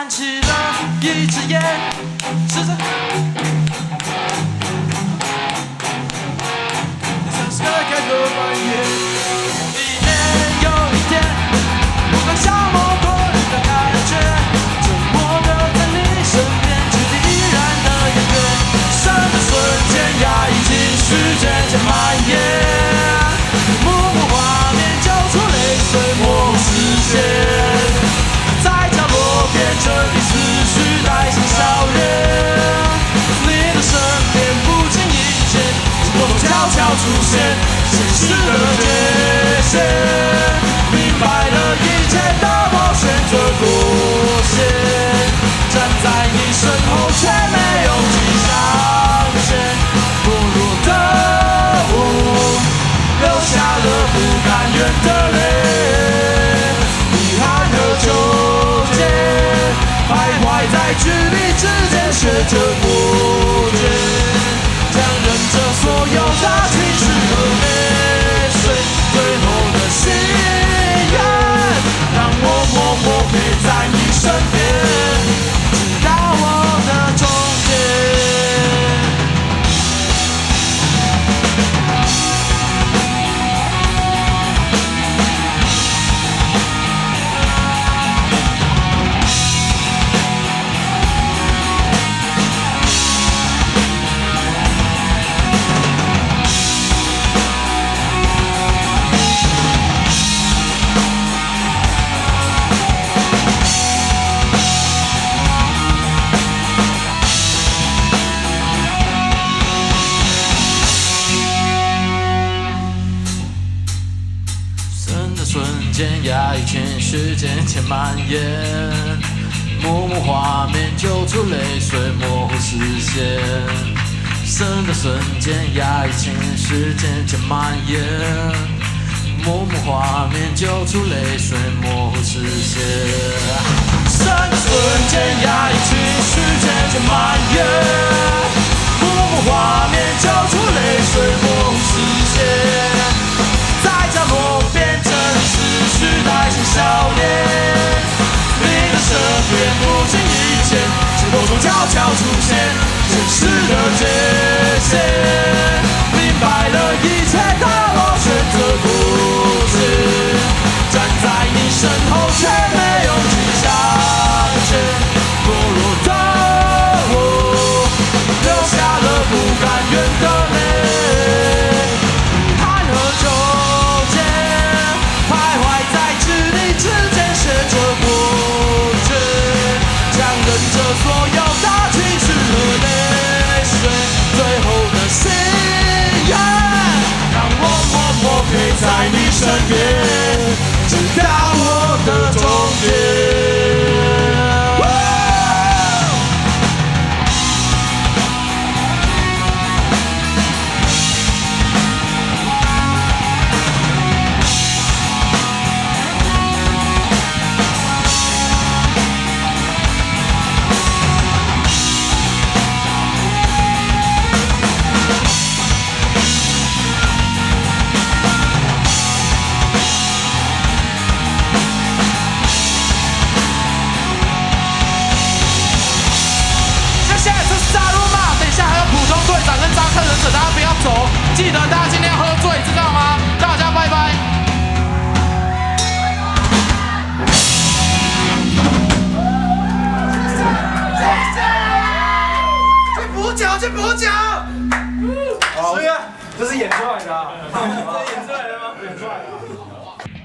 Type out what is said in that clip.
燃起了一支烟，试着。像是开头蔓延，一年又一天，不管消磨多远的感觉，沉默的在你身边，距离依然的遥远，生的瞬间，压抑情绪渐渐蔓延，幕幕画面揪出泪水，模糊视线，在角落边这里思绪带上笑脸，你的身边不经意间，我都悄悄出现。现实的界限，明白了一切的我选择妥协，站在你身后却没勇气上前，懦弱的我流下了不甘愿的泪，遗憾和纠结徘徊在距离之间，学着果决，将忍着所有的情绪和泪水，最后的心愿，让我默默陪在你身边，直到我的终点。瞬间，压抑情绪渐渐蔓延，幕幕画面揪出泪水，模糊视线。生的瞬间，压抑情绪渐渐蔓延，幕幕画面揪出泪水，模糊视线。生的瞬间，压抑情绪渐渐蔓延，幕幕画面揪出泪水，模糊视线。在角落边这里思绪带上笑脸，你的身边不经意间，是某种悄悄出现，现实的界限，明白了一切的我选择妥协，站在你身后却没勇气上前，懦弱的我流下了不甘愿的泪，遗憾和纠结徘徊在距离之间，学着果决，将忍着所有的情绪和泪水，最后的心愿，让我默默陪在你身边，直到我的终点。大家不要走，记得大家今天喝醉，知道吗？大家拜拜。去补脚，去补脚。好，这是演出来的、啊，这是演出来的吗？演出来的、啊。